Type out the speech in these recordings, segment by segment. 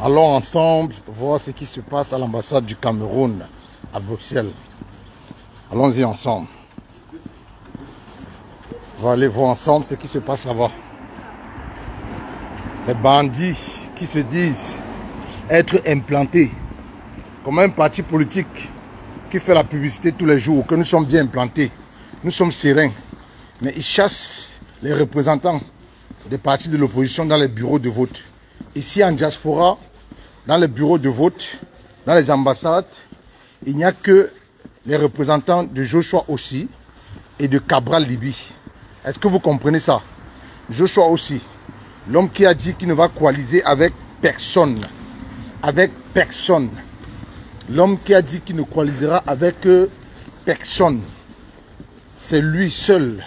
Allons ensemble voir ce qui se passe à l'ambassade du Cameroun à Bruxelles. Allons-y ensemble. On va aller voir ensemble ce qui se passe là-bas. Les bandits qui se disent être implantés comme un parti politique qui fait la publicité tous les jours, que nous sommes bien implantés, nous sommes sereins. Mais ils chassent les représentants des partis de l'opposition dans les bureaux de vote. Ici en diaspora, dans les bureaux de vote, dans les ambassades, il n'y a que les représentants de Joshua aussi et de Cabral Libye. Est-ce que vous comprenez ça? Joshua aussi, l'homme qui a dit qu'il ne va coaliser avec personne. Avec personne. L'homme qui a dit qu'il ne coalisera avec personne. C'est lui seul.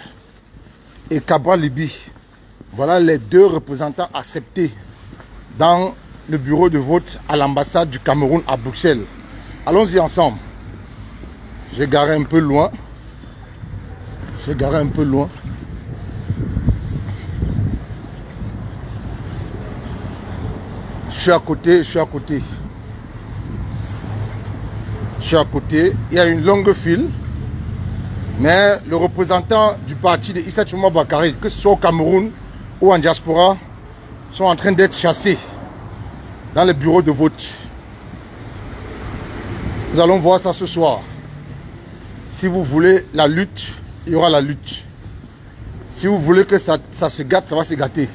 Et Cabral Libye. Voilà les deux représentants acceptés dans le bureau de vote à l'ambassade du Cameroun à Bruxelles. Allons-y ensemble. J'ai garé un peu loin. Je suis à côté. Il y a une longue file. Mais le représentant du parti de Issa Tchouma Bakary, que ce soit au Cameroun ou en diaspora, sont en train d'être chassés dans les bureaux de vote. Nous allons voir ça ce soir. Si vous voulez la lutte, il y aura la lutte. Si vous voulez que ça se gâte, ça va se gâter.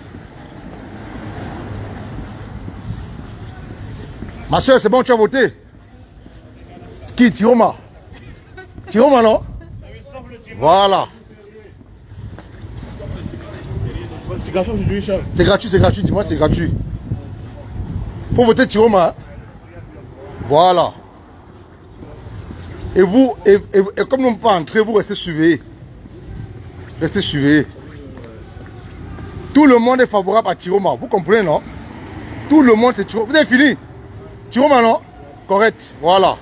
Ma soeur, c'est bon, tu as voté? Qui? Tiroma? Tiroma, non? Voilà. C'est gratuit aujourd'hui, chef. C'est gratuit, dis-moi, c'est gratuit. Pour voter Tiroma. Hein? Voilà. Et vous, et comme nous ne pouvons pas entrer, vous restez surveillés. Restez surveillés. Tout le monde est favorable à Tiroma. Vous comprenez, non? Tout le monde c'est Tiroma. Vous avez fini? Tiroma, non? Correct. Voilà.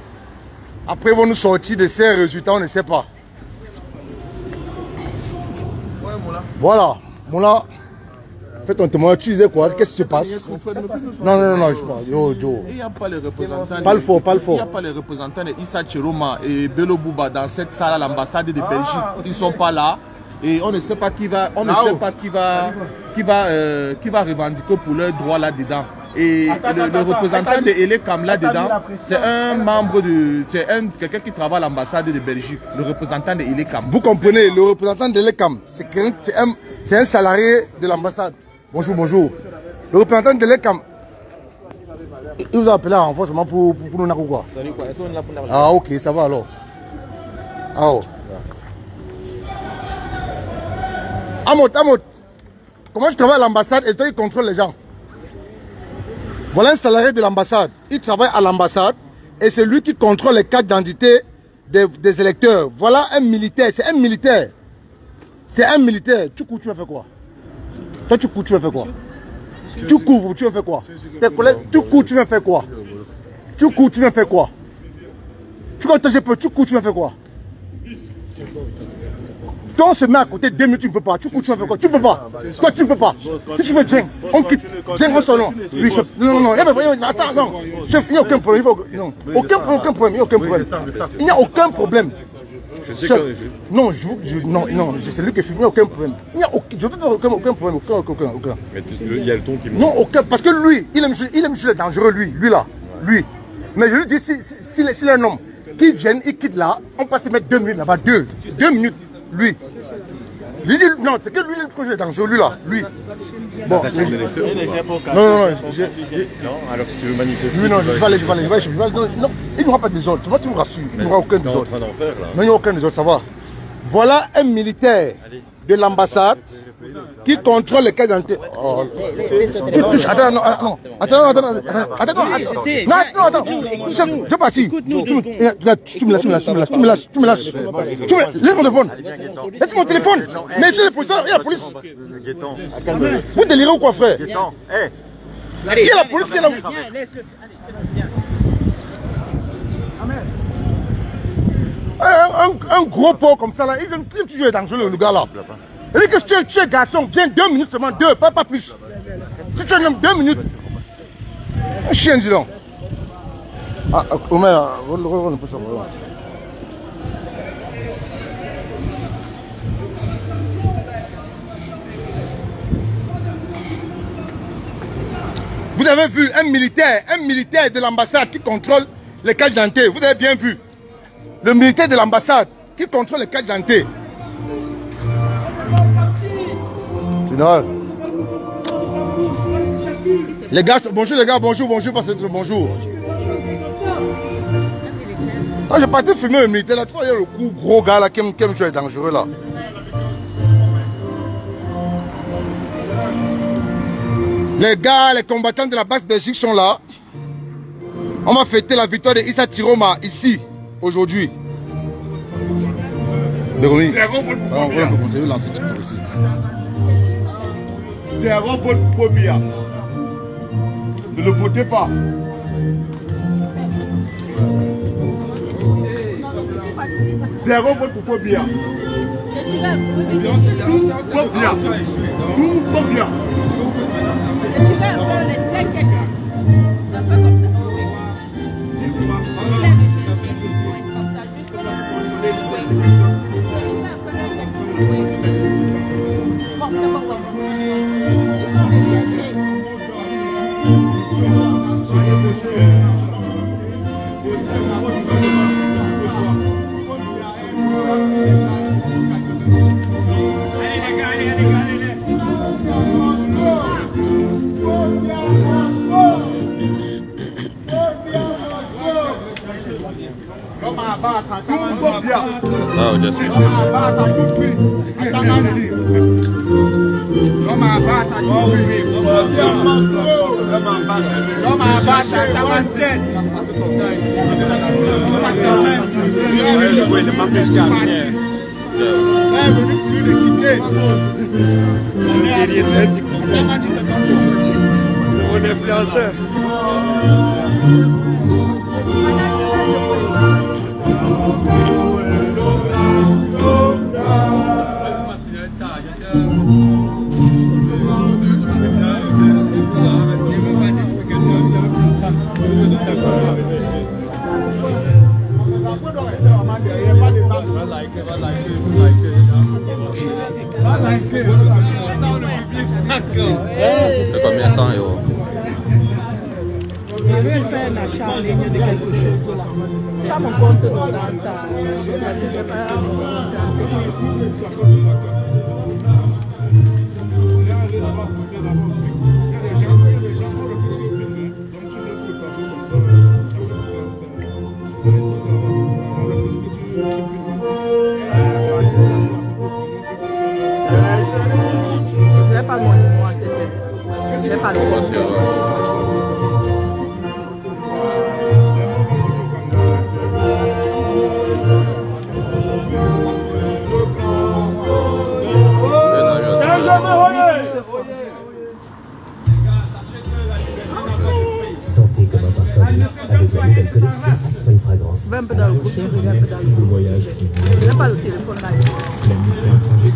Après, ils vont nous sortir de ces résultats, on ne sait pas. Ouais, Moula. Voilà. Moula. Fais ton témoignage. Tu disais quoi? Qu'est-ce qui se passe? Non, je parle. Yo. Il n'y a pas les représentants. Pas le faux. Il n'y a pas les représentants de Issa Tchouma et Bello Bouba dans cette salle à l'ambassade de Belgique. Ils ne sont pas là. Et on ne sait pas qui va revendiquer pour leurs droits là-dedans. Et le représentant de Elekam là-dedans, c'est un membre de... C'est quelqu'un qui travaille à l'ambassade de Belgique, le représentant de Elekam. Vous comprenez, le représentant de l'ECAM, c'est un salarié de l'ambassade. Bonjour. Le représentant de l'ECAM, il vous a appelé en renforcement pour nous narrer quoi? Ah ok, ça va alors. Ah oh. Amot, comment je travaille à l'ambassade et toi il contrôle les gens? Voilà un salarié de l'ambassade. Il travaille à l'ambassade et c'est lui qui contrôle les cartes d'identité des électeurs. Voilà un militaire, c'est un militaire. C'est un militaire. Tu cours, tu vas faire quoi? Toi, tu cours, tu vas faire quoi? Tu couvres, tu vas faire quoi? Tes collègues, tu cours, tu vas faire quoi? Tu cours, tu vas faire quoi? Tu cours, tu vas faire quoi? Toi, on se met à côté 2 minutes, tu ne peux pas. Tu cours, tu vas faire quoi? Tu ne peux pas. Toi, tu ne peux pas. Si tu veux Djeng, on quitte. Djeng, on s'en oui, chef. Non. Attends, non. Chef, il n'y a aucun problème. Non. Aucun problème. Il n'y a aucun problème. Il n'y a aucun problème. Chef, non, c'est lui qui filme. Il n'y a aucun problème. Je ne veux pas aucun problème. Aucun. Mais il y a le ton qui monte. Non, aucun. Parce que lui, il aime jouer les dangereux, lui là. Lui. Mais je lui dis, s'il est un homme qui vient, il quitte là, on peut se mettre 2 minutes là-bas. 2 minutes. Lui dit, non, c'est que lui, il est dangereux, lui là, lui. Bon, non, alors si tu veux manifester. Lui, non, je vais aller, non, il n'y aura pas de désordre, c'est moi qui vous rassure, il n'y aura aucun désordre. Tu es en train d'en faire là. Non, il n'y aura aucun désordre, ça va. Voilà un militaire de l'ambassade qui contrôle les cas d'identité. Tu touches, attends. Non, chef, je parti. Tu me lâches. Laisse mon téléphone. Laisse mon téléphone. Mais c'est le policier, il y a la police. Vous délirez ou quoi, frère? Il y a la police qui est là. Un gros pot comme ça là, il vient toujours dangereux le gars là. Il dit que si tu es garçon, viens 2 minutes seulement, 2, pas plus. Si tu es un homme, 2 minutes. Un chien, dis donc. Ah, Omer, on peut savoir. Vous avez vu un militaire de l'ambassade qui contrôle les cartes d'identité. Vous avez bien vu. Le militaire de l'ambassade qui contrôle les cartes d'identité. Général. Les gars, bonjour les gars, bonjour, bonjour. Quand je partais filmer le militaire là, tu vois, il y a le coup gros gars là qui aime jouer dangereux là. Les gars, les combattants de la base Belgique sont là. On va fêter la victoire de Issa Tiroma ici, aujourd'hui. Béromi, on peut continuer de lancer TikTok aussi. Pierrot vote pour Bia. Ne le votez pas. Pierrot vote pour Bia. Tout bien. Tout bien. Je suis là un peu les têtes. Un peu comme ça. Comme ça, juste pour ils sont dégagés. No, just mon influenceur. C'est combien 100 €? Je vais faire un achat en ligne de quelque chose là. Tu as mon compte dans ta... Je vais passer, je vais pas... Je n'ai pas mon numéro en tête. Je n'ai pas le compte. Sentez comme un parfum douce avec la nouvelle collection Aspen Fragrance. Va un peu dans le groupe, tu regardes un peu dans le groupe. Je n'ai pas le téléphone là. Planifiez un trajet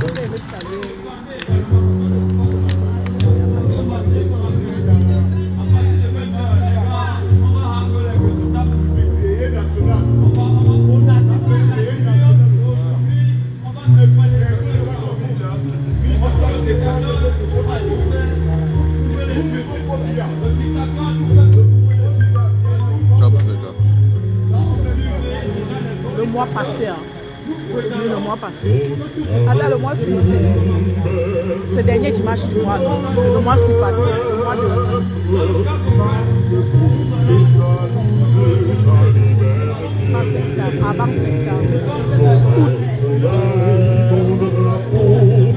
Le mois passé, hein. Le mois passé. Attends, le mois c'est dernier dimanche du mois. Donc, le mois passé. Le mois de septembre, avant septembre. Août.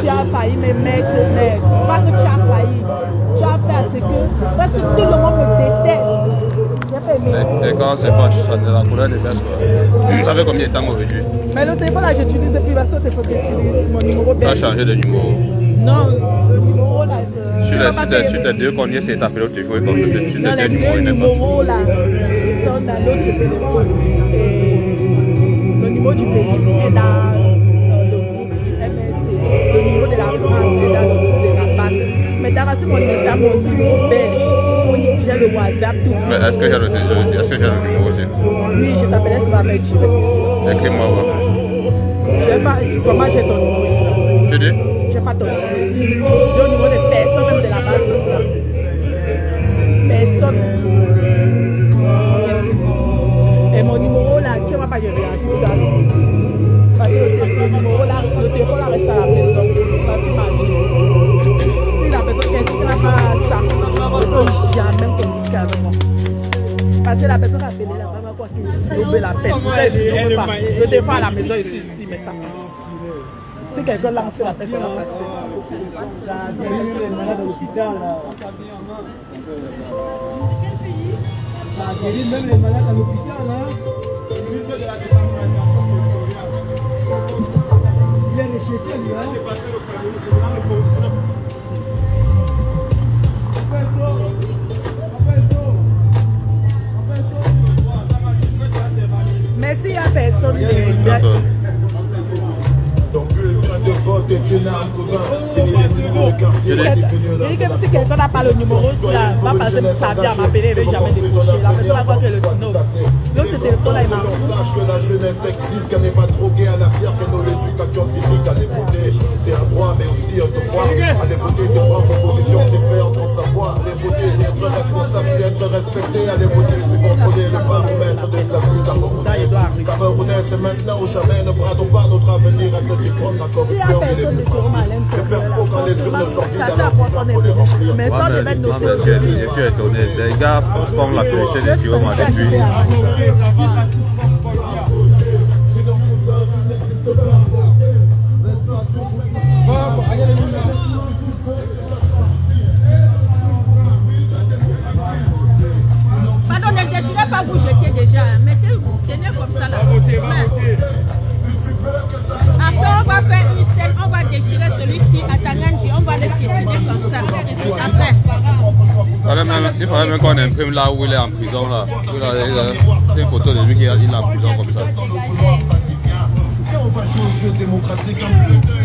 Tu as failli me mettre, mais pas que tu as failli. Tu as fait à ce que parce que tout le monde me déteste. Et quand c'est pas ça, la couleur des tests. Vous savez combien de temps aujourd'hui? Mais le téléphone là, j'utilise depuis la sauce, il faut que j'utilise mon numéro. Tu as changé de numéro? Non, le numéro là. Sur les deux combien c'est appelé au téléphone? Sur les deux numéros là, ils sont dans l'autre téléphone. Et le numéro du pays est dans le groupe du MSC. Le numéro de la France est dans le groupe de la base. Mais dans mon numéro belge, j'ai le WhatsApp tout. Mais est-ce que j'ai le numéro aussi? Oui, je t'appelais sur ma bête. Écris-moi voir. Comment j'ai ton numéro ici? Tu dis? J'ai pas ton numéro ici. J'ai le numéro de personne, même de la base. Personne. Et mon numéro là, tu ne vas pas gérer. Parce que le numéro là, le téléphone là reste à la maison. Parce que ma vie. Si la personne qui n'a pas ça, il ne faut jamais communiquer avec moi. Parce que la personne a appelé la maman quoi qu'il s'oublie la peine. Le téléphone à la maison ici, mais ça passe. Si quelqu'un lance la personne va passer. Même les malades à l'hôpital là. Il est recherché lui. Mais s'il n'y a personne de vote est une arme, cousin. C'est l'identité de quartier. Si quelqu'un n'a pas le numéro, ça va passer sa vie à m'appeler, il ne va jamais décrocher. La personne va croire que le sino. L'autre téléphone là, il m'a foutu. Sache que la jeunesse existe, qu'elle n'est pas droguée à la pierre, qu'elle a l'éducation physique. Aller voter, c'est un droit, mais aussi un devoir. Aller voter, c'est prendre position, c'est faire entendre sa voix. Aller voter, c'est être responsable, c'est être respecté. Aller voter, c'est contrôler le baromètre des afflux camerounais. Camerounais, c'est maintenant ou jamais. Ne bradons pas notre avenir à ceux qui prennent la corruption. Personne ne se remet ça c'est à quoi on est venu. Mais sans les mettre nos je suis étonné. Les gars font la péché de Jérôme depuis. Pardon, ne déchirez pas vous jeter déjà. Mettez-vous, tenez comme ça là. Après, on va faire une scène, on va déchirer celui-ci à Tanganji, on va le piétiner comme ça. Après. Il faudrait même qu'on imprime là où il est en prison là. C'est une photo de lui qui est en prison comme ça.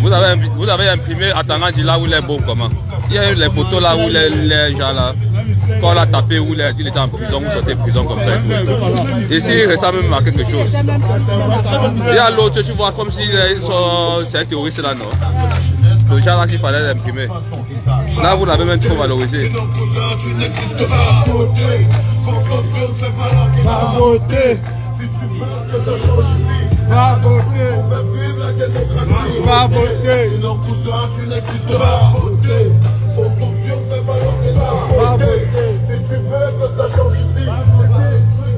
Vous avez imprimé à Tanganji là où il est beau comment? Il y a eu les photos là où les gens là. Quand on l'a tapé où il était en prison, vous sortez de prison comme ça et tout. Ici, il reste même marqué quelque chose. Il y a l'autre, tu vois, comme si c'est un terroriste là, non? Le genre là qu'il fallait l'imprimer. Là, vous l'avez même trop valorisé. Va voter. Va voter. Va voter. Sinon, cousin, tu n'existes pas. Va voter. Si tu veux que ça change ici,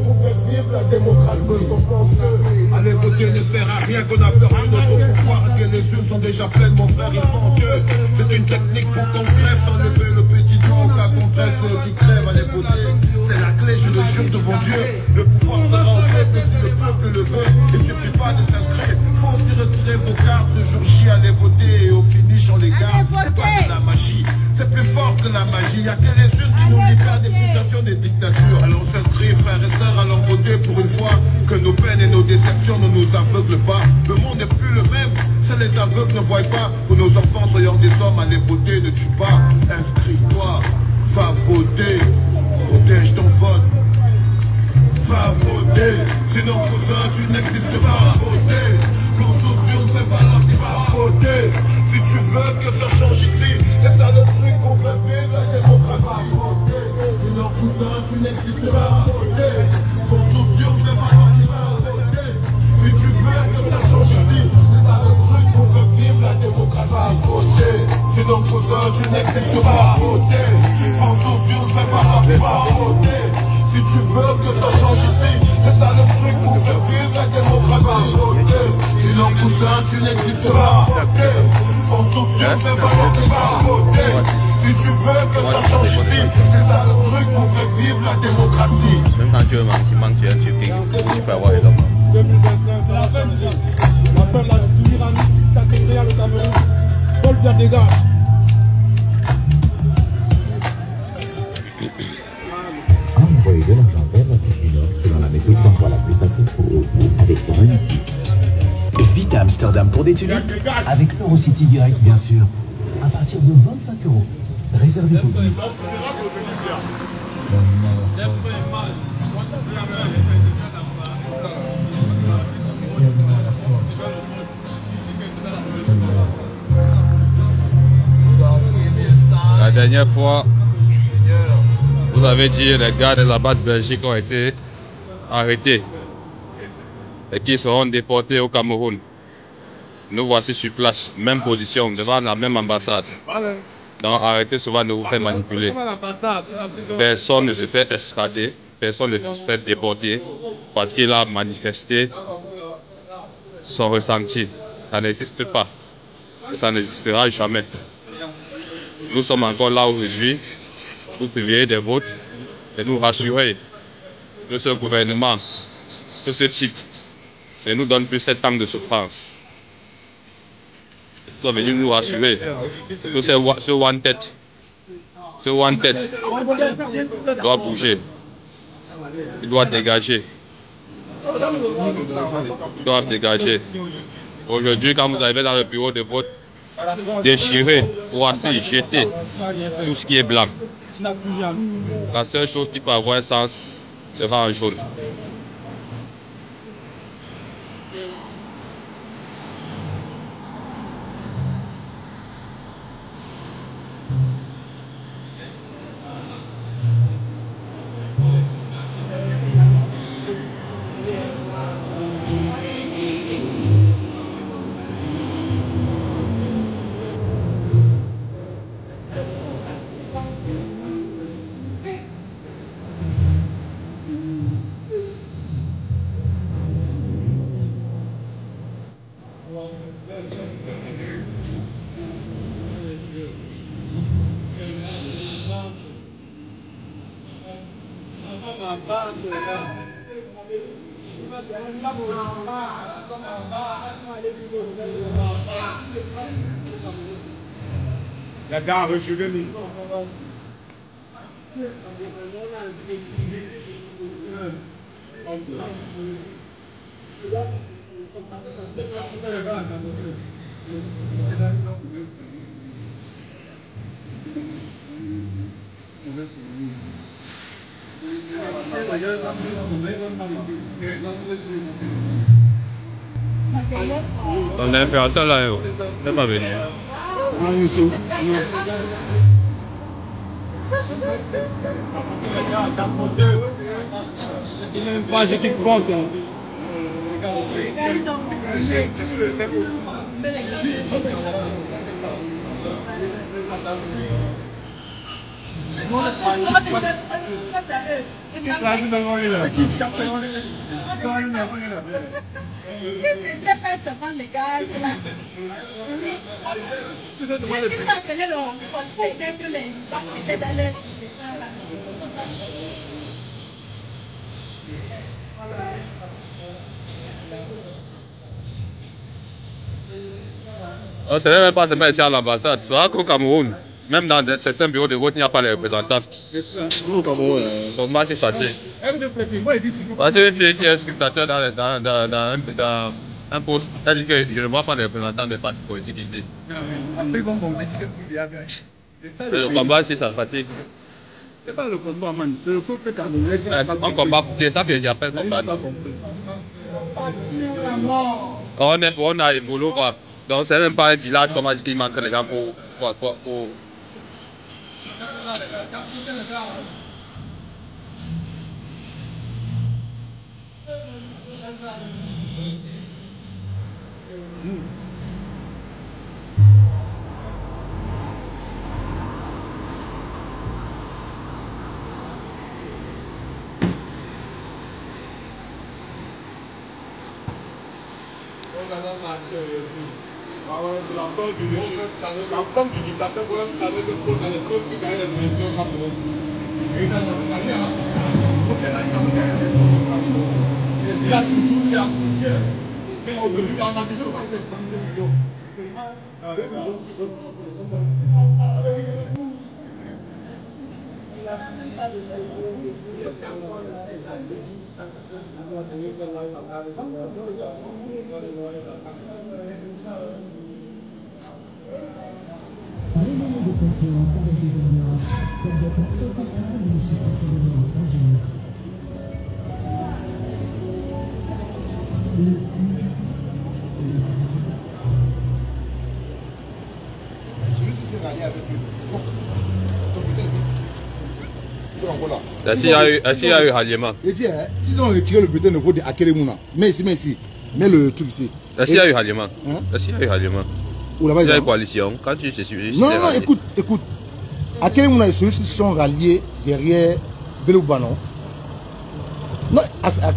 pour faire vivre la démocratie. On pense que aller voter ne sert à rien, qu'on a perdu notre pouvoir, que les urnes sont déjà pleines, mon frère, il manque. C'est une technique pour qu'on crève, sans lever le petit doigt, au cas qu'on tresse ceux qui crèvent. Allez voter, c'est la clé, je le jure devant Dieu. Le pouvoir sera au peuple si le peuple le veut. Il suffit pas de s'inscrire, faut aussi retirer vos cartes. Le jour J, allez voter et au finish on les garde. C'est pas de la magie, c'est plus fort que la magie. Il y a que les urnes qui nous libèrent des situations, des dictatures. Allons s'inscrire, frères et sœurs, allons voter pour une fois que nos peines et nos déceptions ne nous aveuglent pas. Le monde n'est plus le même, c'est les aveugles ne voient pas. Pour nos enfants, soyons des hommes, allez voter, ne tue pas. Inscris-toi, va voter, protège ton vote. Va voter, sinon cousin tu n'existes pas. Va voter, sans sociaux c'est valable, va voter. Si tu veux que ça change ici, c'est ça le truc qu'on fait vivre la démocratie. Va voter, sinon cousin tu n'existes pas. Va voter, sans sociaux c'est valable, va voter. Si tu veux que ça change ici, c'est ça le truc qu'on fait vivre la démocratie. Va voter, sinon cousin tu n'existes pas. Va voter, sans sociaux c'est valable, va voter. Si tu veux que ça change ici, c'est ça le truc pour faire vivre la démocratie. Sinon cousin, tu n'existes pas. Sans sociaux, fais valoir tes voter. Si tu veux que ça change ici, c'est ça le truc pour faire vivre la démocratie. Même quand tu veux manquer un truc, tu peux avoir les hommes. 2025, c'est la fin de la tyrannie dictatoriale au Cameroun. Paul Biya dégage. Envoyer de l'argent vers l'Afrique du Nord selon la méthode d'envoi la plus facile pour eux, avec Renuki. Vite à Amsterdam pour des tulipes, avec Eurocity Direct bien sûr, à partir de 25 €. Réservez vos billets. La dernière fois, vous avez dit que les gars de la base Belgique ont été arrêtés et qu'ils seront déportés au Cameroun. Nous voici sur place, même position, devant la même ambassade. Donc arrêtez souvent de vous faire manipuler. Personne ne se fait extrader, personne ne se fait déporter parce qu'il a manifesté son ressenti. Ça n'existe pas. Et ça n'existera jamais. Nous sommes encore là aujourd'hui. Vous publiez des votes et nous rassurer que ce gouvernement, que ce type, ne nous donne plus 7 ans de souffrance. Ils sont venus nous rassurer que ce one tête doit bouger, il doit dégager. Il doit dégager. Aujourd'hui, quand vous arrivez dans le bureau de vote, déchirer, froisser, jeter tout ce qui est blanc. La seule chose qui peut avoir un sens sera un jaune. La gare rejuvenée. Ton impérateur là, il n'est pas venu. Il a une page qui compte. On ne savait même pas se mettre à l'ambassade, c'est qu'au Cameroun. Même dans certains bureaux de vote, il n'y a pas les représentants. Son match est sorti. Parce que une fille qui est scrutateur dans un poste, elle dit que je ne vois pas les représentants des partis politiques ici. Le combat, c'est ça fatigue. C'est pas le combat, man. C'est le peuple camerounais. On combat, c'est ça que j'appelle combat. On a le boulot, quoi. Donc, c'est même pas un village, comme on dit qu'il manque les gens pour... Est-ce qu'il y a eu ralliement? Je dis, s'ils ont retiré le bulletin de vote de Akelemuna, mais ici, mais le truc ici. Est-ce qu'il y a eu ralliement? Est-ce qu'il y a eu ralliement? Il y a eu coalition. Quand tu sais suivi. Non, écoute. Akelemuna et ceux-ci sont ralliés derrière Beloubanon. Non,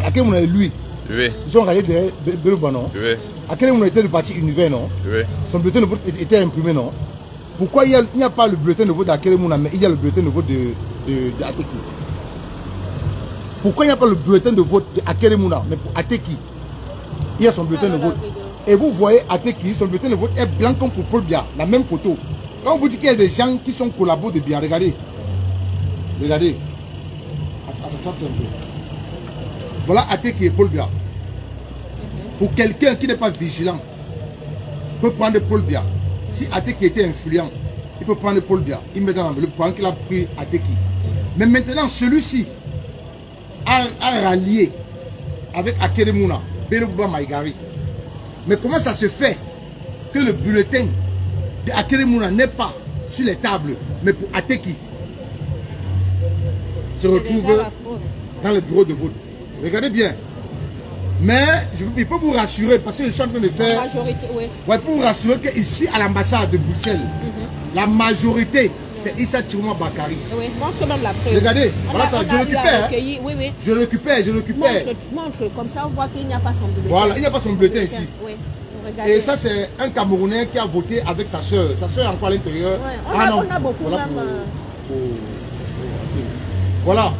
Akelemuna et lui. Oui. Ils sont ralliés derrière Beloubanon. Oui. Akelemuna était le parti univers, non? Oui. Son bulletin de vote était imprimé, non? Pourquoi il n'y a pas le bulletin de vote d'Akelemuna, mais il y a le bulletin de vote de Ateki? Pourquoi il n'y a pas le bulletin de vote d'Akelemuna, mais pour Ateki, il y a son bulletin de vote. Et vous voyez Ateki, son bulletin de vote est blanc comme pour Paul Biya, la même photo. Quand on vous dit qu'il y a des gens qui sont collabos de Biya, regardez. Regardez. Attends un peu. Voilà Ateki et Paul Biya. Pour quelqu'un qui n'est pas vigilant, peut prendre Paul Biya. Si Ateki était influent, il peut prendre Paul Biya. Il met dans l'enveloppe pendant qu'il a pris Ateki. Mais maintenant, celui-ci a rallié avec Akelemuna, Belouba Maïgari. Mais comment ça se fait que le bulletin de Akelemuna n'est pas sur les tables, mais pour Ateki se retrouve dans le bureau de vote? Regardez bien. Mais je peux vous rassurer, parce que je suis en train de faire... La majorité, oui. Ouais, pour vous rassurer qu'ici, à l'ambassade de Bruxelles, la majorité, c'est Issa Chiroma Bakari. Oui, montre même la preuve. Regardez, voilà ça, je récupère. Oui, oui. Je récupère. Montre, comme ça on voit qu'il n'y a pas son bulletin. Voilà, il n'y a pas son bulletin ici. Oui. Et ça, c'est un Camerounais qui a voté avec sa soeur. Sa soeur est encore à l'intérieur. Ouais. On a beaucoup voilà, voilà.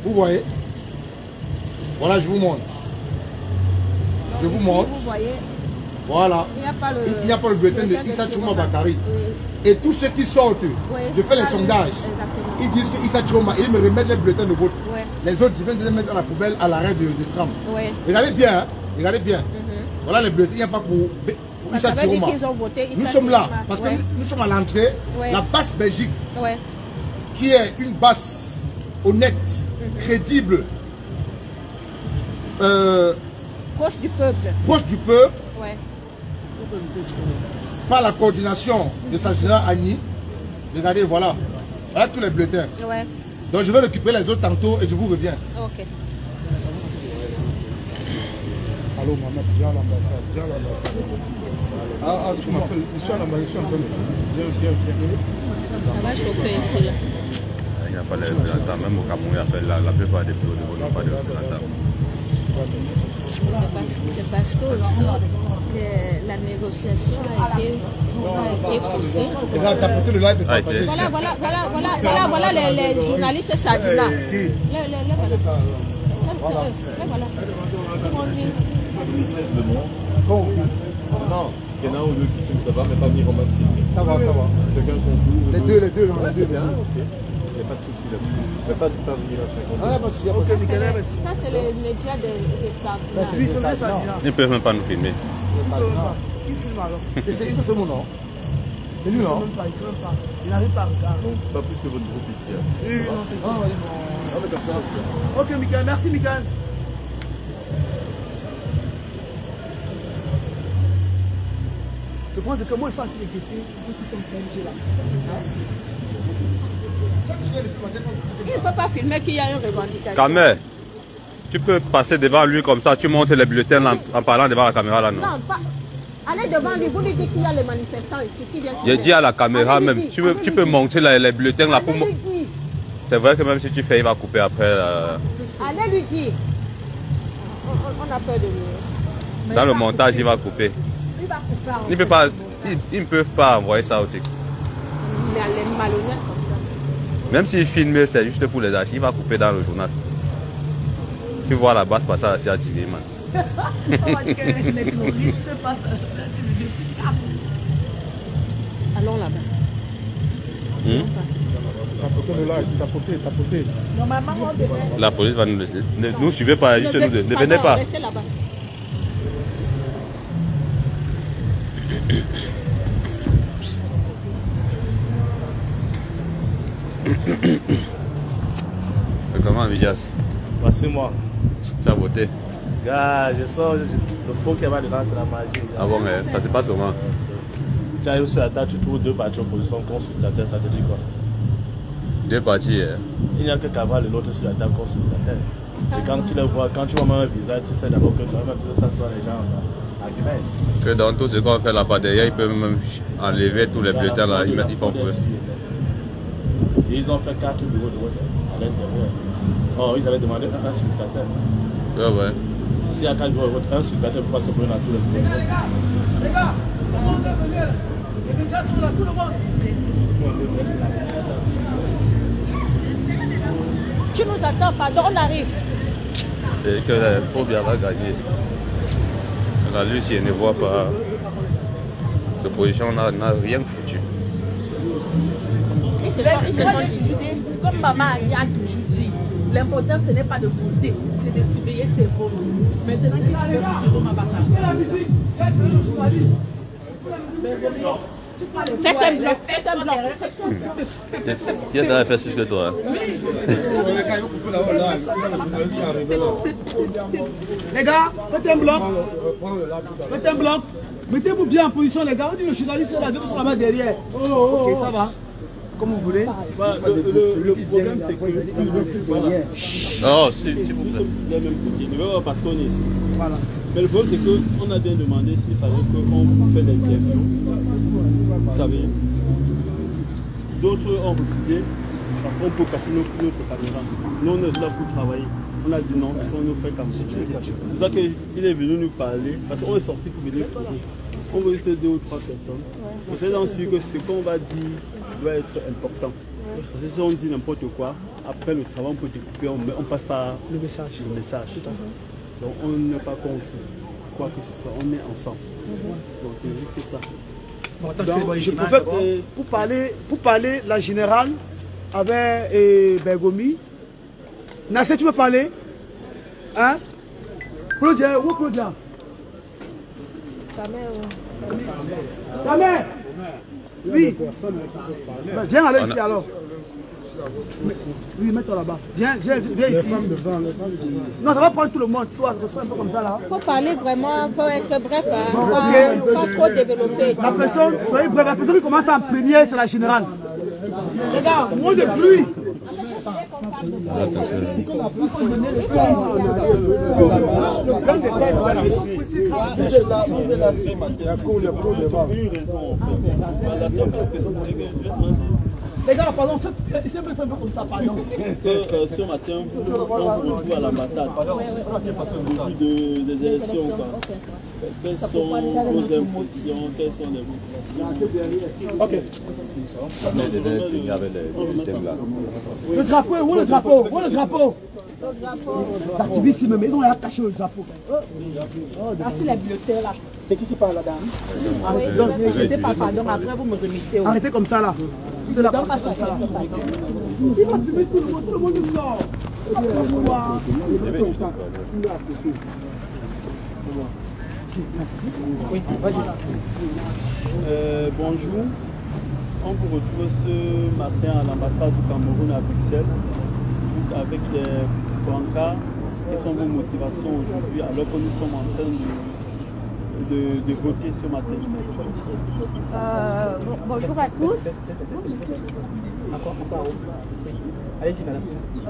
Vous voyez. Voilà, je vous montre. Je vous montre. Vous voyez. Voilà. Il n'y a pas le bulletin de Issa Chiroma Bakari. Oui. Et tous ceux qui sortent, oui, je fais les sondages. Exactement. Ils disent que Issa Chiroma, ils me remettent les bulletins de vote. Oui. Les autres, je viens de les mettre dans la poubelle à l'arrêt de tram. Oui. Regardez bien, hein? Regardez bien. Voilà les bulletins, il n'y a pas pour Issa Chiroma. Nous sommes là, parce que nous sommes à l'entrée, la basse Belgique, qui est une basse honnête, crédible, proche du peuple. Proche du peuple. Ouais. Par la coordination de sa générale Annie. Regardez, voilà. Voilà tous les bulletins. Ouais. Donc je vais récupérer les autres tantôt et je vous reviens. Ok. Allô, maman, viens à l'ambassade. Viens à l'ambassade. Tu m'appelles. Je suis à l'ambassade, je suis en train de faire. Ça va chauffer ici. Là. Il n'y a pas de représentants. Même au Cameroun, la plupart des bureaux de vote n'ont pas de représentants. C'est parce que aussi la négociation a été faussée. Voilà les journalistes Sadina. Voilà. Non. qu'il y en a un ou deux qui filment, ça va, mais pas venir en mode filmé. Ça va, ça va. Chacun son tour. Les deux, non, Ouais, les c'est deux. bien, ok. Il n'y a pas de souci là-dessus. Mais pas venir à 50. Ah, parce qu'il y a pas de souci. Ça, c'est les médias des stars. Ils ne peuvent même pas nous filmer. Qui filme alors? C'est mon nom. C'est lui, non? Il ne sait même pas. Il n'arrive pas à regarder. Pas plus que votre groupe ici. Ah, mais comme ça. Ok, Michael. Merci, Michael. Je pense que moi, je suis en train de guetter ceux qui sont plongés là. Il ne peut pas filmer qu'il y a une revendication. Kamel, tu peux passer devant lui comme ça, tu montes les bulletins en parlant devant la caméra là, non? Non, pas. Allez devant lui, vous lui dites qu'il y a les manifestants ici qui viennent. J'ai dit à la caméra même, tu peux monter les bulletins là pour moi. C'est vrai que même si tu fais, il va couper après. Allez lui dire. On a peur de lui. Dans le montage, il va couper. Il va couper. Ils ne peuvent pas envoyer ça au TikTok. Mais elle est malhonnête comme ça. Même s'il filme, c'est juste pour les archives, il va couper dans le journal. Tu vois la base passer à la CATV, man. On va dire que les touristes passent à la CATV. Allons là-bas. Tapoter le live, tapoter. Normalement, on devrait... La police va nous laisser. Ne nous suivez pas, juste nous deux. Ne venez pas. Restez là-bas. Comment, Vidias? Passez-moi. Tu as voté? Gars, je sors, le fond qui va dedans, c'est la magie. Ah bon, mais ça se passe comment? Tu arrives sur la table, tu trouves deux partis en position consultateur, ça te dit quoi? Deux partis, Il n'y a que Caval et l'autre sur la table consultateur. Et quand tu les vois, quand tu vois même un visage, tu sais d'abord que toi-même, ça sont les gens à grève. Que dans tout ce qu'on fait là-bas derrière, ils peuvent même enlever tous les bulletins là, ils font peu. Et ils ont fait 4 bureaux de vote à l'intérieur. Oh, ils avaient demandé un consultateur. Ouais. S'il y a 4 bureaux de vote, un consultateur ne peut pas se prendre à tous les bureaux de vote. Les gars, les médias sont là, tout le monde. Tu nous attends, pardon, on arrive. Et que Phobia va gagner. La lutte, si elle ne voit pas, l'opposition n'a rien foutu. Ils se sont divisés. Comme maman a toujours dit, l'important ce n'est pas de voter, c'est de surveiller ses votes. Maintenant qu'il faut le Jérôme Abaka. Faites un bloc, faites un bloc. Qui est dans la fesse plus que toi? Les gars, faites un bloc. Faites un bloc. Mettez-vous bien en position, les gars. On dit le journaliste est là, deux sont là-bas derrière. Ok, ça va. Comme vous voulez. Le problème, c'est que. Non, s'il vous plaît. Ne veut pas parce qu'on est ici. Voilà. Mais le problème, c'est qu'on a bien demandé s'il fallait qu'on fasse des interviews. Vous savez. D'autres ont refusé parce qu'on peut casser notre caméra. Nous, on est là pour travailler. On a dit non, parce qu'on nous fait comme si tu es. C'est pour ça qu'il est venu nous parler. Parce qu'on est sorti pour venir filmer. On veut juste 2 ou 3 personnes. On s'est sûr que ce qu'on va dire doit être important. Parce que si on dit n'importe quoi, après le travail, on peut découper, on passe par le message. Donc on n'est pas contre quoi que ce soit, on est ensemble. Donc c'est juste ça. Bon, attends, je préfère, pour parler, la générale avec Bergomi. Nassé, tu veux parler? Hein? Claudia, où Claudia? Ta mère. Oui. Viens aller ici alors. Oui, mets-toi là-bas. Viens ici. Non, ça va prendre tout le monde. Toi, un peu comme ça là. Il faut parler vraiment, il faut être bref. Hein. Pas trop développer. La personne, soyez bref. La personne qui commence en premier, c'est la générale. Les gars, moins de bruit. Les gars, pardon, c'est un peu comme ça, pardon. Ce matin, on se retrouve à l'ambassade. Depuis des élections. Quelles sont vos impressions? Quelles sont les motivations? Ok. Le drapeau, où le drapeau? Où le drapeau? Les activistes, mais ils ont caché le drapeau. Ah, c'est les bulletins là. C'est qui parle là-dedans? Oui, ne jetez pas pardon, après vous me remettez. Arrêtez comme ça là. Ne donne pas ça, pardon. Il va fumer tout le monde sort. Oui, vas-y. Bonjour. On vous retrouve ce matin à l'ambassade du Cameroun à Bruxelles avec les brancards. Quelles sont vos motivations aujourd'hui alors que nous sommes en train de voter ce matin? Bonjour à tous.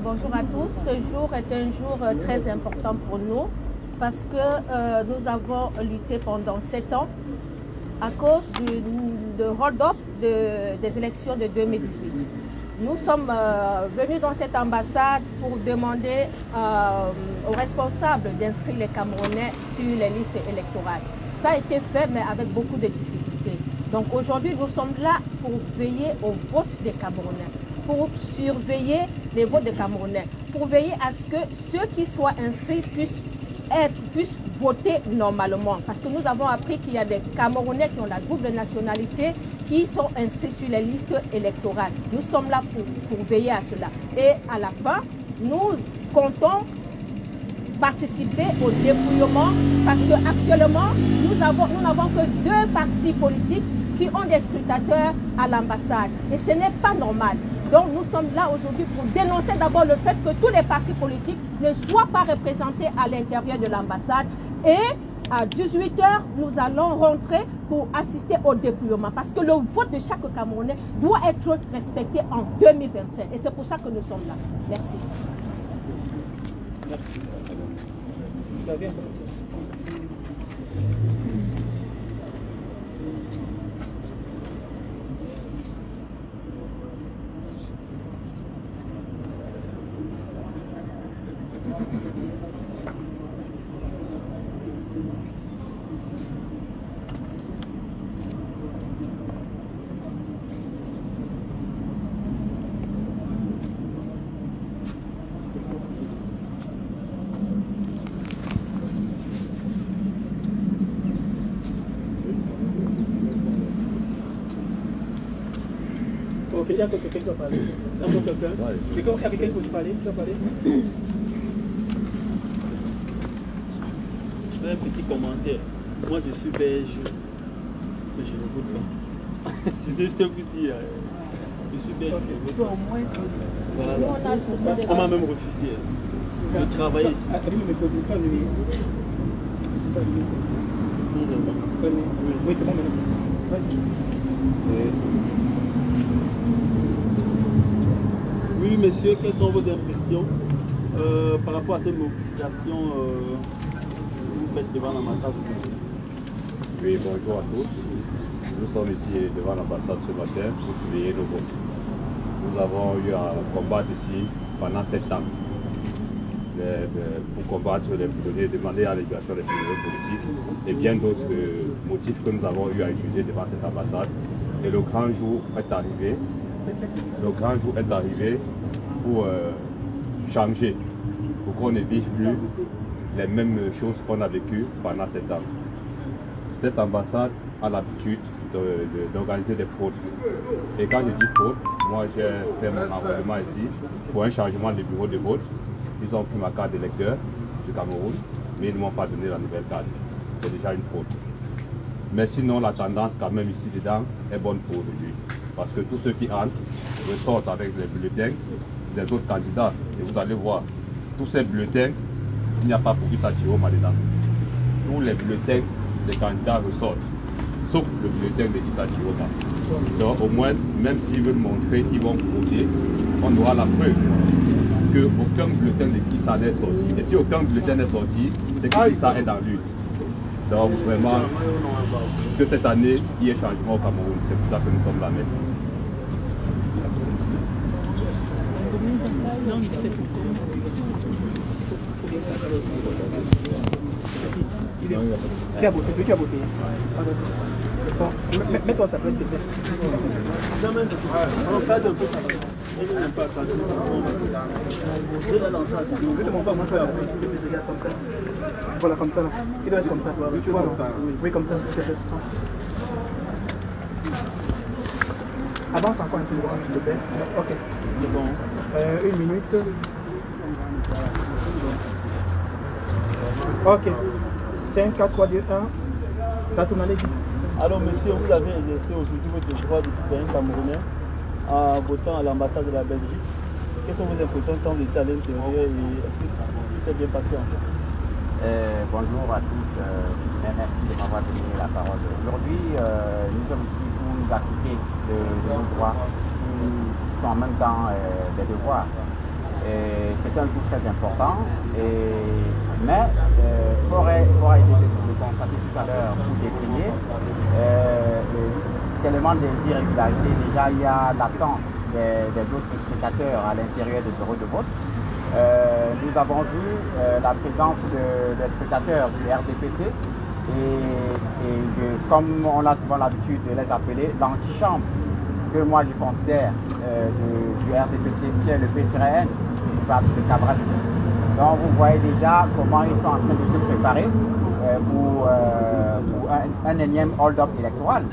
Bonjour à tous. Ce jour est un jour très important pour nous parce que nous avons lutté pendant 7 ans à cause de hold-up des élections de 2018. Nous sommes venus dans cette ambassade pour demander aux responsables d'inscrire les Camerounais sur les listes électorales. Ça a été fait, mais avec beaucoup de difficultés. Donc aujourd'hui, nous sommes là pour veiller au vote des Camerounais, pour surveiller les votes des Camerounais, pour veiller à ce que ceux qui soient inscrits puissent voter normalement. Parce que nous avons appris qu'il y a des Camerounais qui ont la double nationalité qui sont inscrits sur les listes électorales. Nous sommes là pour veiller à cela. Et à la fin, nous comptons participer au dépouillement parce qu'actuellement, nous n'avons que 2 partis politiques qui ont des scrutateurs à l'ambassade. Et ce n'est pas normal. Donc nous sommes là aujourd'hui pour dénoncer d'abord le fait que tous les partis politiques ne soient pas représentés à l'intérieur de l'ambassade. Et à 18 h, nous allons rentrer pour assister au dépouillement. Parce que le vote de chaque Camerounais doit être respecté en 2027. Et c'est pour ça que nous sommes là. Merci. Merci. Ok, il y a quelqu'un qui va parler. Quelqu'un qui veut parler? Un petit commentaire. Moi je suis belge, mais je ne vote pas. C'est juste vous dire. Je suis belge. Voilà. On m'a même refusé de travailler ici. Oui, c'est bon maintenant. Oui, messieurs, quelles sont vos impressions par rapport à cette mobilisation que vous faites devant l'ambassade? Oui, bonjour à tous. Nous sommes ici devant l'ambassade ce matin pour surveiller nos votes. Nous avons eu à combattre ici pendant 7 ans pour combattre les prisonniers, demander à l'égalisation des prisonniers politiques et bien d'autres motifs que nous avons eu à utiliser devant cette ambassade. Et le grand jour est arrivé. Le grand jour est arrivé pour changer, pour qu'on ne vive plus les mêmes choses qu'on a vécues pendant 7 ans. Cette ambassade a l'habitude d'organiser des fraudes. Et quand je dis fraude, moi j'ai fait mon enrôlement ici pour un changement de bureau de vote. Ils ont pris ma carte d'électeur du Cameroun, mais ils ne m'ont pas donné la nouvelle carte. C'est déjà une fraude. Mais sinon, la tendance quand même ici dedans est bonne pour aujourd'hui. Parce que tous ceux qui entrent ressortent avec les bulletins des autres candidats. Et vous allez voir, tous ces bulletins, il n'y a pas pour Issa Chiroma dedans. Tous les bulletins des candidats ressortent, sauf le bulletin de Issa Chiroma. Donc au moins, même s'ils veulent montrer qu'ils vont voter, on aura la preuve qu'aucun bulletin de Issa n'est sorti. Et si aucun bulletin n'est sorti, c'est que Issa est dans lui. Donc vraiment, que cette année, il y ait changement au Cameroun. C'est pour ça que nous sommes là. Merci. Non, mais c'est pourquoi. Qui a voté? Celui qui a voté. Mets-toi à sa place, s'il te plaît. On fait un peu ça. Je vais te montrer, moi je vais la comme ça. Voilà, comme ça. Là. Il doit être comme ça. Tu vois, oui, comme ça. Avance encore un peu, s'il te plaît. Ok. C'est bon. 1 minute. Ok. 5, 4, 3, 2, 1. Ça tourne à l'équipe. Alors, monsieur, vous avez exercé aujourd'hui votre droit de citoyen camerounais en votant à l'ambassade de la Belgique. Quelles sont vos impressions quand vous étiez à l'intérieur et est-ce que tout s'est bien passé en fait? Bonjour à tous, merci de m'avoir donné la parole. Aujourd'hui, nous sommes ici pour nous acquitter de nos droits qui sont en même temps des devoirs. C'est un jour très important, mais il aurait été de constater tout à l'heure pour décrier tellement des irrégularités. Déjà, il y a l'absence des autres spectateurs à l'intérieur des bureaux de vote. Nous avons vu la présence des spectateurs du RDPC et comme on a souvent l'habitude de les appeler, l'antichambre que moi je considère du RDPC qui est le PCRN du parti de Cabral. Donc vous voyez déjà comment ils sont en train de se préparer pour un énième hold-up électoral.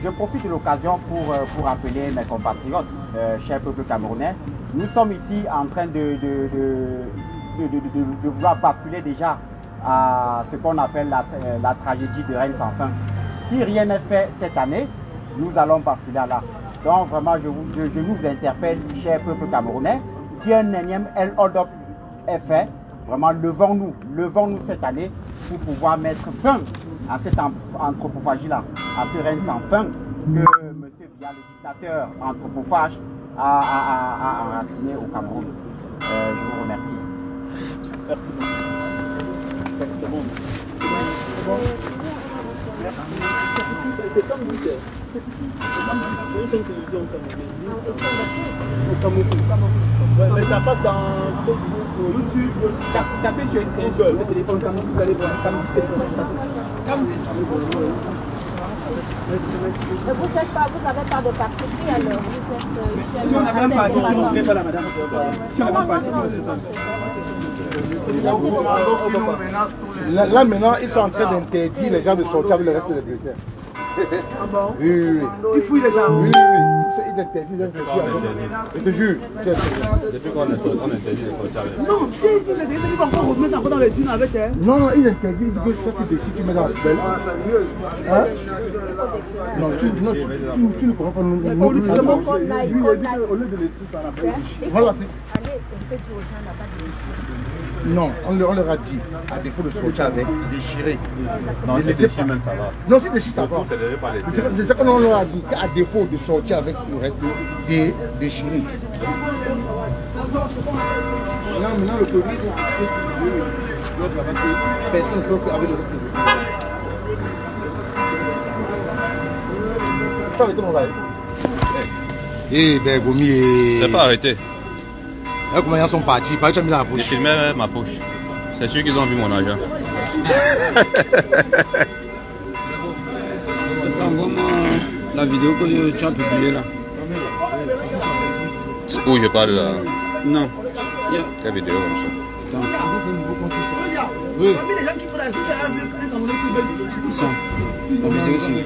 Je profite de l'occasion pour appeler mes compatriotes, chers peuples camerounais. Nous sommes ici en train de vouloir basculer déjà à ce qu'on appelle la tragédie de règne sans fin. Si rien n'est fait cette année, nous allons basculer là. Donc vraiment, je nous interpelle, chers peuples camerounais, si un énième hold-up est fait, vraiment levons-nous cette année pour pouvoir mettre fin à cette anthropophagie-là, à ce règne sans fin que M. Biya, le dictateur anthropophage, a enraciné au Cameroun. Je vous remercie. Merci beaucoup. C'est bon. C'est comme vous dites. C'est une chaîne télévision au Cameroun. Mais ça passe dans YouTube. Tapez sur le téléphone comme vous allez voir. Vous n'avez pas de parti pris alors. Si on n'a même pas, on ne serait pas là, madame. Si on n'a même pas, Là maintenant, ils sont en train d'interdire les gens de sortir avec le reste des bulletins. Ah bon? Oui. Ils fouillent les gens. Oui. Ils interdisent de sortir avec. Je te jure. Depuis qu'on interdit de sortir avec. Non, ils interdisent, ils vont encore remettre encore dans les unes avec elle. Non, ils interdisent, ils disent que quand tu décides, tu mets dans la poubelle. Hein? Non, tu ne comprends pas. Nous, au lieu de laisser ça là-bas. Voilà. Non, on leur a dit, à défaut de sortir avec, déchirer. Non, si déchire même, ça va. Non, si déchire, ça va. C'est ça qu'on leur a dit, qu'à défaut de sortir avec le reste, déchirer. Maintenant, le Covid, personne ne sort avec le reste. Ça arrêté mon live. Eh ben, Gomi et... C'est pas arrêté. Comment ils sont partis? Tu as mis dans la poche. J'ai filmé ma poche. C'est sûr qu'ils ont vu mon argent. C'est pas vraiment la vidéo que tu as publiée là. Où je parle là? Non. Quelle vidéo comme ça? Oui. Ça. La vidéo c'est...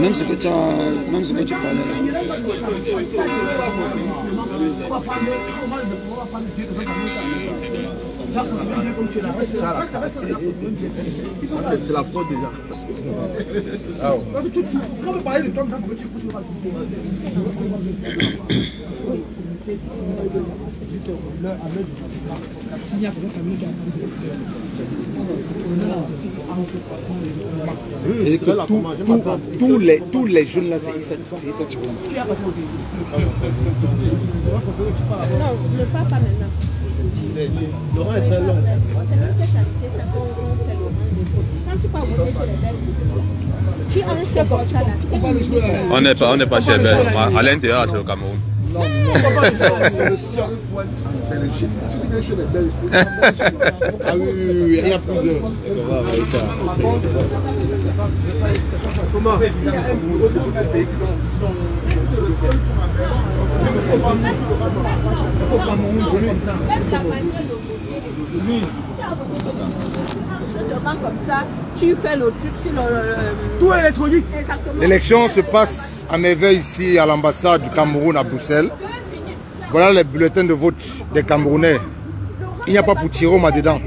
Même ce que tu parlais là. C'est la fraude déjà. Ah ouais. Quand vous parlez de toi, comment tu et que tous les jeunes là, c'est ça. Non, le papa maintenant. Laurent est très long. Quand tu parles voter chez les Belges, tu as un chef comme ça là. On n'est pas chez les Belges. À l'intérieur, c'est au Cameroun. Non, c'est le seul point. Tu viens chez les Belges. Ah oui, il y a plusieurs. Comment? Il y a un bureau de pays qui sont Comme ça, tu fais le truc sur le... Tout électronique. L'élection se passe à merveille ici à l'ambassade du Cameroun à Bruxelles. Voilà les bulletins de vote des Camerounais. Il n'y a pas pour Tiroma dedans.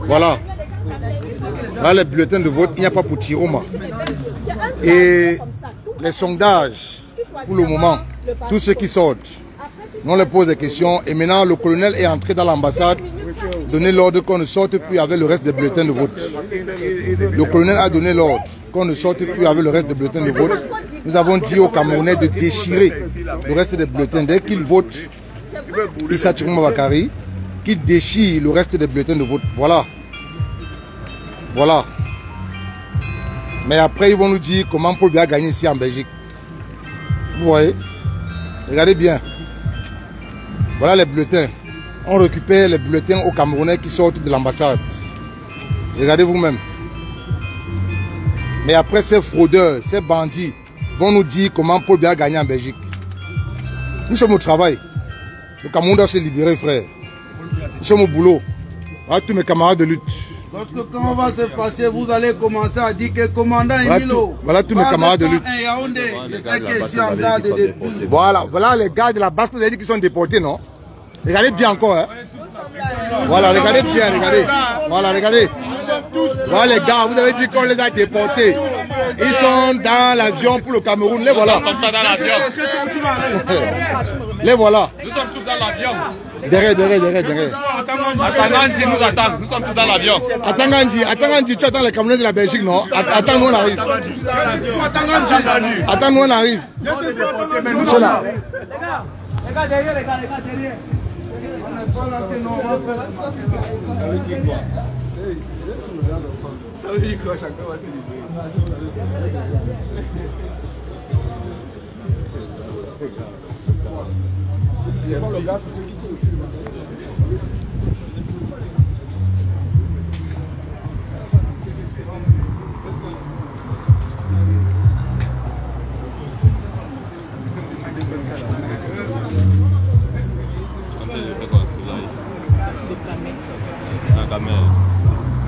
Voilà. Voilà les bulletins de vote, il n'y a pas pour Tiroma. Et les sondages, pour le moment, tous ceux qui sortent, on leur pose des questions. Et maintenant, le colonel est entré dans l'ambassade, donner l'ordre qu'on ne sorte plus avec le reste des bulletins de vote. Le colonel a donné l'ordre qu'on ne sorte plus avec le reste des bulletins de vote. Nous avons dit aux Camerounais de déchirer le reste des bulletins. Dès qu'ils votent Issa Tiroma Bakary, qu'ils déchirent le reste des bulletins de vote. Voilà. Voilà. Mais après, ils vont nous dire comment Paul Biya a gagné ici en Belgique. Vous voyez? Regardez bien. Voilà les bulletins. On récupère les bulletins aux Camerounais qui sortent de l'ambassade. Regardez vous-même. Mais après, ces fraudeurs, ces bandits vont nous dire comment Paul Biya a gagné en Belgique. Nous sommes au travail. Le Cameroun doit se libérer, frère. Nous sommes au boulot. Voilà tous mes camarades de lutte. Parce que quand on va se passer, vous allez commencer à dire que commandant Emilo. Voilà tous mes camarades de lutte. Voilà les gars de la base que vous avez dit qu'ils sont déportés, non? Regardez bien encore. Hein? Voilà, regardez bien, regardez. Voilà, regardez. Voilà les gars, vous avez dit qu'on les a déportés. Ils sont dans l'avion pour le Cameroun. Les voilà. Nous sommes tous dans l'avion. Les voilà. Nous sommes tous dans l'avion. Derrière. Atangandji nous attend. Nous sommes tous dans l'avion. Atangandji, tu attends les Camerounais de la Belgique, non? Attends, nous on arrive. Attends, nous on arrive. C'est là. Les gars, derrière. Ça veut dire quoi, chacun va se libérer.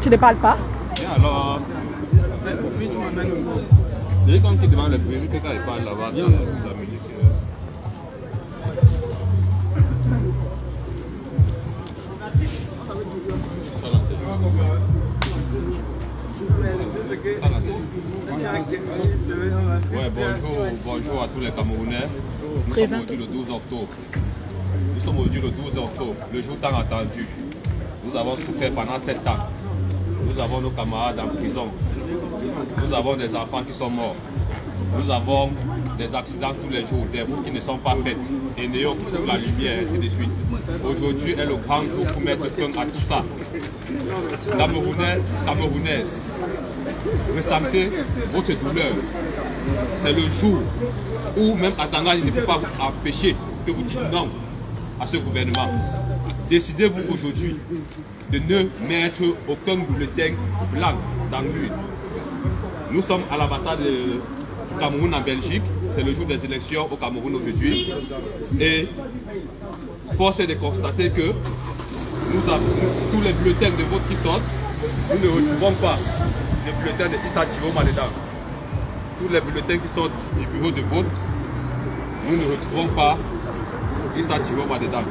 Tu ne parles pas? Alors, c'est comme qui demande le prévu que quand il parle là-bas, c'est la musique. Ouais, bonjour à tous les Camerounais. Nous sommes aujourd'hui le 12 octobre. Nous sommes aujourd'hui le 12 octobre, le jour tant attendu. Nous avons souffert pendant 7 ans. Nous avons nos camarades en prison. Nous avons des enfants qui sont morts. Nous avons des accidents tous les jours, des routes qui ne sont pas faites. Et Néo qui trouve la lumière, ainsi de suite. Aujourd'hui est le grand jour pour mettre fin à tout ça. Camerounais, Camerounaises, ressentez votre douleur. C'est le jour où même Atangandji ne peut pas vous empêcher que vous dites non à ce gouvernement. Décidez-vous aujourd'hui de ne mettre aucun bulletin blanc dans l'urne. Nous sommes à l'ambassade du Cameroun en Belgique. C'est le jour des élections au Cameroun aujourd'hui. Et force est de constater que nous avons tous les bulletins de vote qui sortent. Nous ne retrouvons pas les bulletins de Issa Tiroma dedans. Tous les bulletins qui sortent du bureau de vote, nous ne retrouvons pas Issa Tiroma dedans.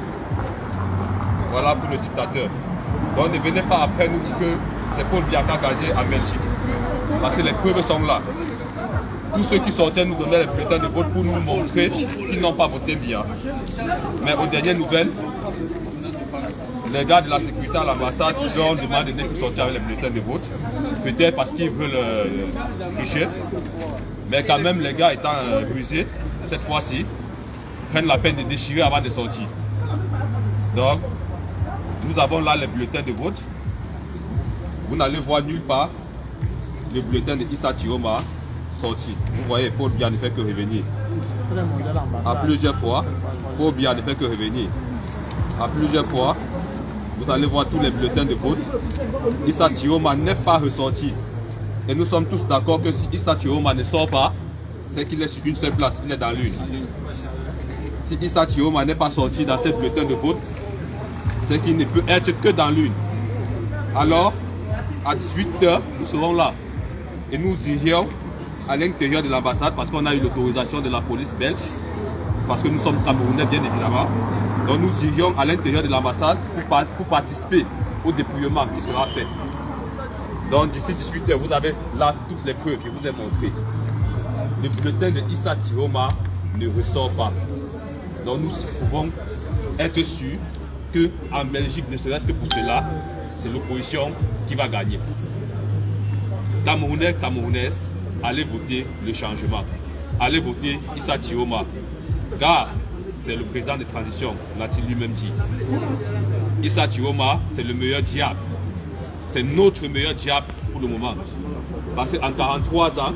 Voilà pour le dictateur. Donc ne venez pas après nous dire que c'est Paul Biya qui a gagné en Belgique. Parce que les preuves sont là. Tous ceux qui sortaient nous donnaient les bulletins de vote pour nous montrer qu'ils n'ont pas voté Biya. Mais aux dernières nouvelles, les gars de la sécurité à l'ambassade ont demandé qu'ils sortent avec les bulletins de vote. Peut-être parce qu'ils veulent tricher. Mais quand même, les gars étant rusés, cette fois-ci, prennent la peine de déchirer avant de sortir. Donc, nous avons là les bulletins de vote. Vous n'allez voir nulle part le bulletin de Issa Tiroma sorti. Vous voyez, Paul Biya ne fait que revenir. À plusieurs fois, Paul Biya ne fait que revenir. À plusieurs fois, vous allez voir tous les bulletins de vote. Issa Tiroma n'est pas ressorti. Et nous sommes tous d'accord que si Issa Tiroma ne sort pas, c'est qu'il est sur une seule place, il est dans l'une. Si Issa Chioma n'est pas sorti dans cette bulletin de vote, c'est qu'il ne peut être que dans l'une. Alors, à 18h, nous serons là. Et nous irions à l'intérieur de l'ambassade parce qu'on a eu l'autorisation de la police belge, parce que nous sommes Camerounais bien évidemment. Donc nous irions à l'intérieur de l'ambassade pour participer au dépouillement qui sera fait. Donc d'ici 18h, vous avez là toutes les preuves que je vous ai montrées. Le bulletin de Issa Chioma ne ressort pas. Donc nous pouvons être sûrs qu'en Belgique, ne serait-ce que pour cela, c'est l'opposition qui va gagner. Camerounais, Camerounaises, allez voter le changement. Allez voter Issa Chioma. Car c'est le président de transition, l'a-t-il lui-même dit. Issa Chioma, c'est le meilleur diable. C'est notre meilleur diable pour le moment. Parce qu'en 43 ans,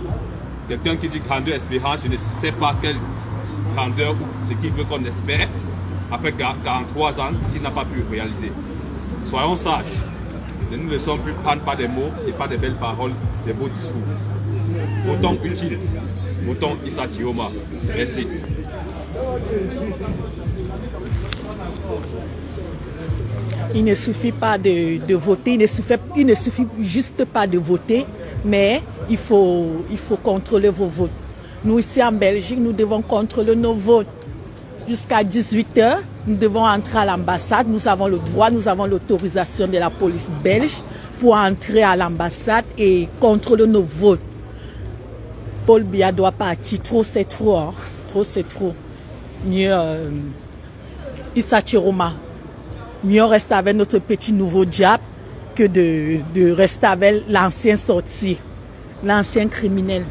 quelqu'un qui dit grandeur, espérance, je ne sais pas quelle grandeur ou ce qu'il veut qu'on espère, après 43 ans, qu'il n'a pas pu réaliser. Soyons sages. Ne nous laissons plus prendre pas des mots et pas des belles paroles, des beaux discours. Votons utile. Votons Issa Chioma. Merci. Il ne suffit pas de voter, il ne suffit juste pas de voter, mais il faut contrôler vos votes. Nous ici en Belgique, nous devons contrôler nos votes. Jusqu'à 18h, nous devons entrer à l'ambassade. Nous avons le droit, nous avons l'autorisation de la police belge pour entrer à l'ambassade et contrôler nos votes. Paul Biya doit partir. Trop, c'est trop. Hein. Trop, c'est trop. Mieux Issa Chioma. Mieux rester avec notre petit nouveau diable que de rester avec l'ancien sorti, l'ancien criminel.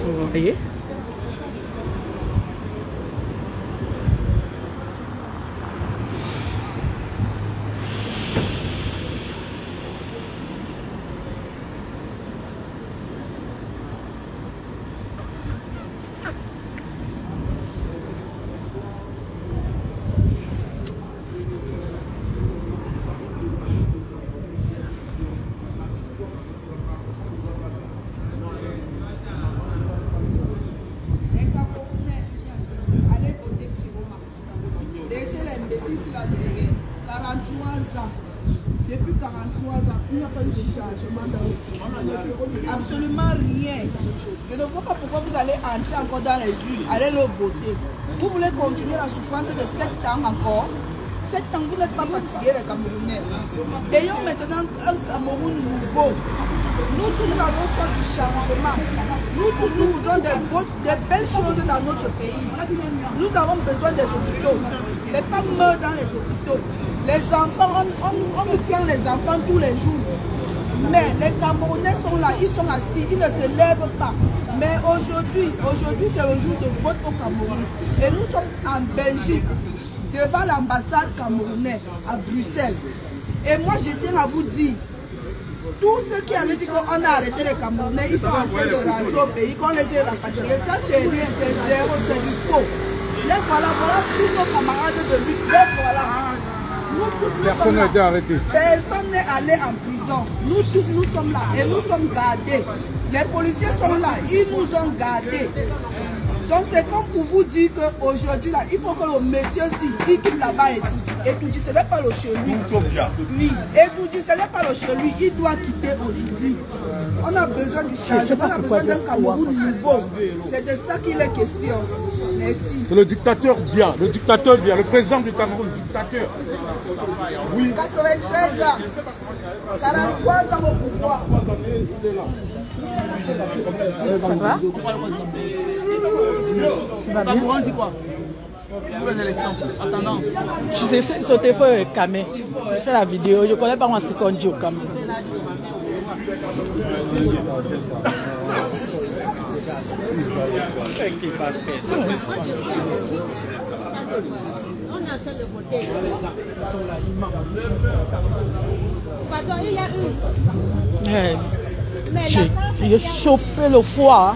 Vous voyez? Depuis 43 ans, il n'y a pas eu de changement dans absolument rien. Je ne vois pas pourquoi vous allez entrer encore dans les urnes, allez le voter. Vous voulez continuer la souffrance de 7 ans encore. 7 ans, vous n'êtes pas fatigués les Camerounais. Ayons maintenant un Cameroun nouveau. Nous tous nous avons fait du changement. Nous tous nous voudrons des belles choses dans notre pays. Nous avons besoin des hôpitaux. Les femmes meurent dans les hôpitaux. Les enfants, on nous prend les enfants tous les jours. Mais les Camerounais sont là, ils sont assis, ils ne se lèvent pas. Mais aujourd'hui c'est le jour de vote au Cameroun. Et nous sommes en Belgique, devant l'ambassade camerounaise à Bruxelles. Et moi je tiens à vous dire, tous ceux qui avaient dit qu'on a arrêté les Camerounais, ils sont en train de rentrer au pays, qu'on les ait rapatriés. Ça c'est rien, c'est zéro, c'est du faux. Les voilà tous nos camarades de lutte, les voilà. Nous tous, personne n'a été arrêté. Personne n'est allé en prison. Nous tous, nous sommes là et nous sommes gardés. Les policiers sont là, ils nous ont gardés. Donc c'est comme pour vous dire qu'aujourd'hui, il faut que le monsieur-ci, il quitte là-bas et tout dit, ce n'est pas le chez lui. Oui, et tout dit, ce n'est pas le chez lui, il doit quitter aujourd'hui. On a besoin du changement, on a besoin d'un Cameroun nouveau. C'est de ça qu'il est question. Merci. C'est le dictateur bien, le président du Cameroun, le dictateur. Oui. 93 ans, 43 ans au pouvoir. Ça va? Tu vas bien? C'est quoi? Pour les élections, attendant. Je sais sur le téléphone Camé. C'est la vidéo. Je ne connais pas moi ce qu'on dit au Camé. On est en train de voter. Pardon, il y a une. J'ai chopé le foie.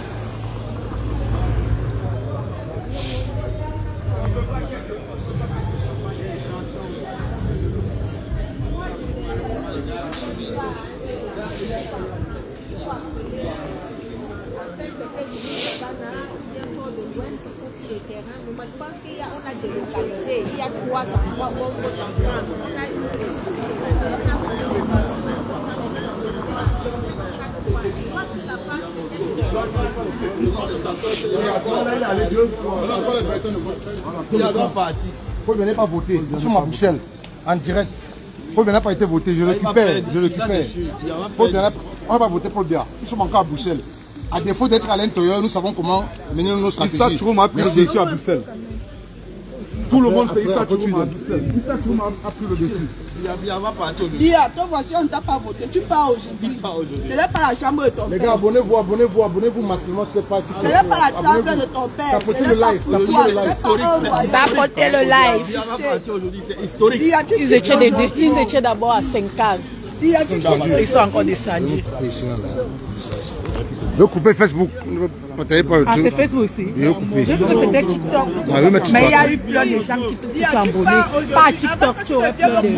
sont sur le terrain. Mais moi, je pense qu'on a délocalisé. Il y a 3 endroits où on peut en prendre. On a Paul Biya n'est pas voté. Sur ma Bruxelles, en direct. Paul Biya n'a pas été voté. Je récupère. Paul Biya, on n'a pas voté Paul Biya. Nous sommes encore à Bruxelles. À défaut d'être à l'intérieur, nous savons comment mener nos stratégies. Issa Chouroum a pris le dessus à Bruxelles. Tout le monde sait Issa Chouroum à Bruxelles. Issa Chouroum a pris le dessus. Bia, toi voici, on ne t'a pas voté. Tu pars aujourd'hui. Ce n'est pas la chambre de ton père. Les gars, abonnez-vous massivement sur cette page. Ce n'est pas la table de ton père. Tapotez le live. Tapotez le live. C'est historique. Ils étaient d'abord à 5 ans. Ils sont encore descendus. Le couper Facebook. Ah, c'est Facebook aussi. J'ai vu que c'était TikTok. Mais il y a eu plein de gens qui se sont abonnés. Pas TikTok, tu aurais plein de...